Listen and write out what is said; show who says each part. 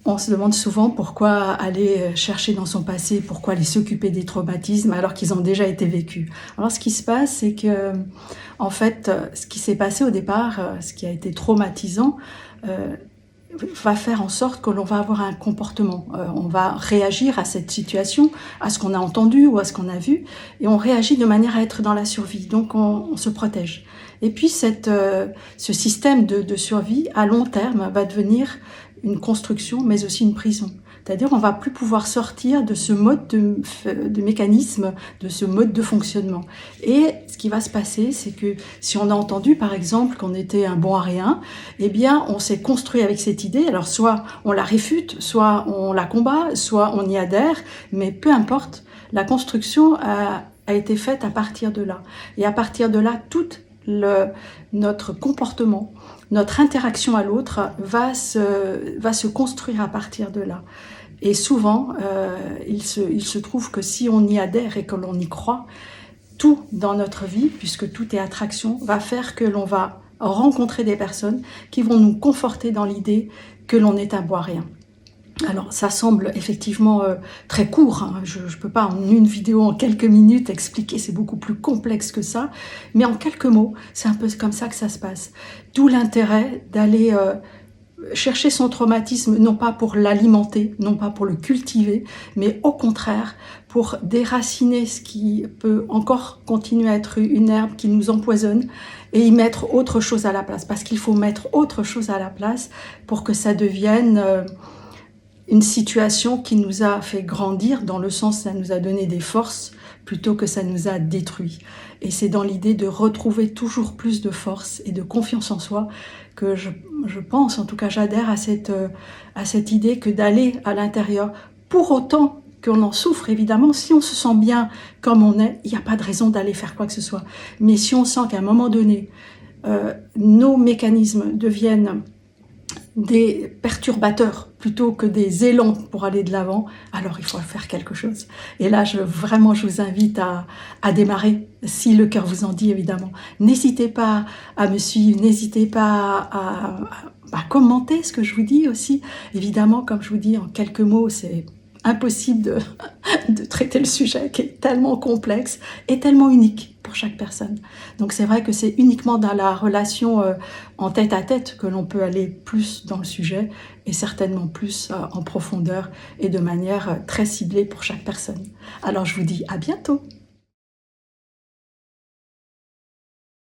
Speaker 1: On se demande souvent pourquoi aller chercher dans son passé, pourquoi aller s'occuper des traumatismes alors qu'ils ont déjà été vécus. Alors ce qui se passe, c'est que, en fait, ce qui s'est passé au départ, ce qui a été traumatisant, va faire en sorte que l'on va avoir un comportement. On va réagir à cette situation, à ce qu'on a entendu ou à ce qu'on a vu, et on réagit de manière à être dans la survie. Donc on se protège. Et puis ce système de survie, à long terme, va devenir une construction, mais aussi une prison. C'est-à-dire qu'on ne va plus pouvoir sortir de ce mode de mécanisme, de ce mode de fonctionnement. Et ce qui va se passer, c'est que si on a entendu, par exemple, qu'on était un bon à rien, eh bien, on s'est construit avec cette idée. Alors, soit on la réfute, soit on la combat, soit on y adhère, mais peu importe, la construction a été faite à partir de là. Et à partir de là, notre comportement, notre interaction à l'autre va se construire à partir de là. Et souvent, il se trouve que si on y adhère et que l'on y croit, tout dans notre vie, puisque tout est attraction, va faire que l'on va rencontrer des personnes qui vont nous conforter dans l'idée que l'on est un bon à rien. Alors, ça semble effectivement très court, hein. Je ne peux pas en une vidéo, en quelques minutes, expliquer, c'est beaucoup plus complexe que ça, mais en quelques mots, c'est un peu comme ça que ça se passe. D'où l'intérêt d'aller chercher son traumatisme, non pas pour l'alimenter, non pas pour le cultiver, mais au contraire, pour déraciner ce qui peut encore continuer à être une herbe qui nous empoisonne et y mettre autre chose à la place. Parce qu'il faut mettre autre chose à la place pour que ça devienne une situation qui nous a fait grandir, dans le sens ça nous a donné des forces plutôt que ça nous a détruits. Et c'est dans l'idée de retrouver toujours plus de force et de confiance en soi que je pense, en tout cas j'adhère à cette idée que d'aller à l'intérieur, pour autant qu'on en souffre évidemment, si on se sent bien comme on est, il n'y a pas de raison d'aller faire quoi que ce soit. Mais si on sent qu'à un moment donné, nos mécanismes deviennent des perturbateurs plutôt que des élans pour aller de l'avant, alors il faut faire quelque chose. Et là, vraiment, je vous invite à démarrer, si le cœur vous en dit, évidemment. N'hésitez pas à me suivre, n'hésitez pas à commenter ce que je vous dis aussi. Évidemment, comme je vous dis, en quelques mots, c'est impossible de traiter le sujet qui est tellement complexe et tellement unique pour chaque personne. Donc c'est vrai que c'est uniquement dans la relation en tête à tête que l'on peut aller plus dans le sujet et certainement plus en profondeur et de manière très ciblée pour chaque personne. Alors je vous dis à bientôt.